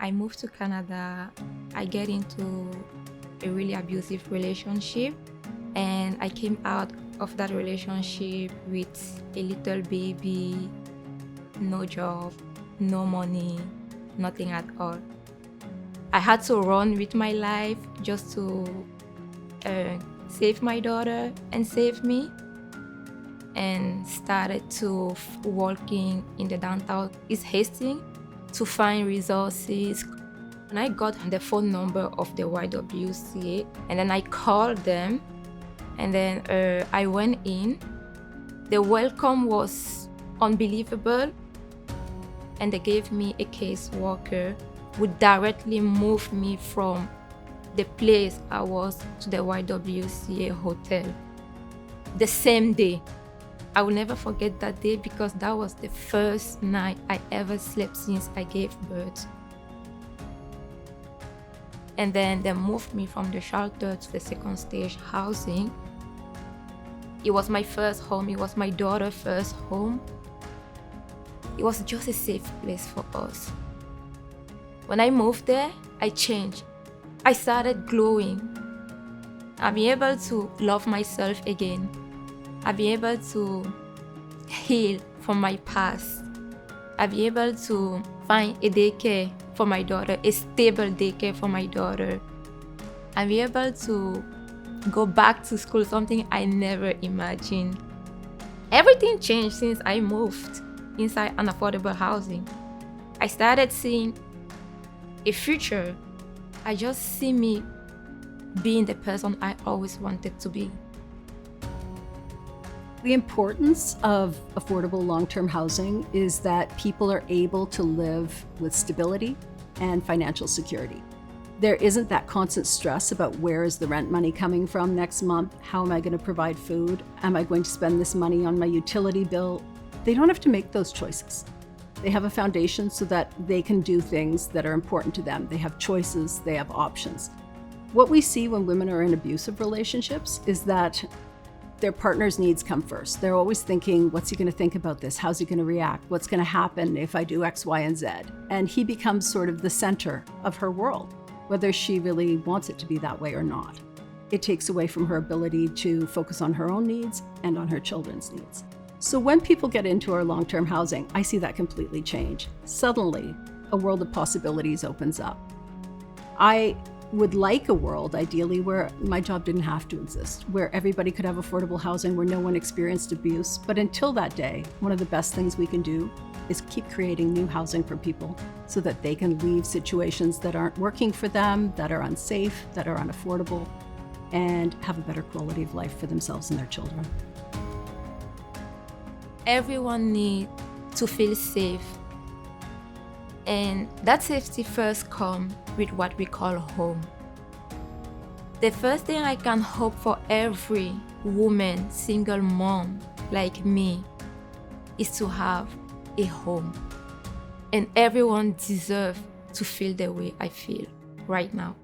I moved to Canada. I get into a really abusive relationship, and I came out of that relationship with a little baby, no job, no money, nothing at all. I had to run with my life just to save my daughter and save me, and started to working in the downtown East Hastings to find resources. And I got the phone number of the YWCA, and then I called them, and then I went in. The welcome was unbelievable, and they gave me a caseworker who directly moved me from the place I was to the YWCA hotel the same day. I will never forget that day because that was the first night I ever slept since I gave birth. And then they moved me from the shelter to the second stage housing. It was my first home. It was my daughter's first home. It was just a safe place for us. When I moved there, I changed. I started glowing. I've been able to love myself again. I've been able to heal from my past. I've been able to find a daycare for my daughter, a stable daycare for my daughter. I've been able to go back to school, something I never imagined. Everything changed since I moved inside an affordable housing. I started seeing a future. I just see me being the person I always wanted to be. The importance of affordable long-term housing is that people are able to live with stability and financial security. There isn't that constant stress about where is the rent money coming from next month? How am I going to provide food? Am I going to spend this money on my utility bill? They don't have to make those choices. They have a foundation so that they can do things that are important to them. They have choices, they have options. What we see when women are in abusive relationships is that their partner's needs come first. They're always thinking, what's he going to think about this? How's he going to react? What's going to happen if I do X, Y, and Z? And he becomes sort of the center of her world, whether she really wants it to be that way or not. It takes away from her ability to focus on her own needs and on her children's needs. So when people get into our long-term housing, I see that completely change. Suddenly, a world of possibilities opens up. I would like a world, ideally, where my job didn't have to exist, where everybody could have affordable housing, where no one experienced abuse. But until that day, one of the best things we can do is keep creating new housing for people so that they can leave situations that aren't working for them, that are unsafe, that are unaffordable, and have a better quality of life for themselves and their children. Everyone needs to feel safe. And that safety first comes with what we call home. The first thing I can hope for every woman, single mom like me, is to have a home. And everyone deserves to feel the way I feel right now.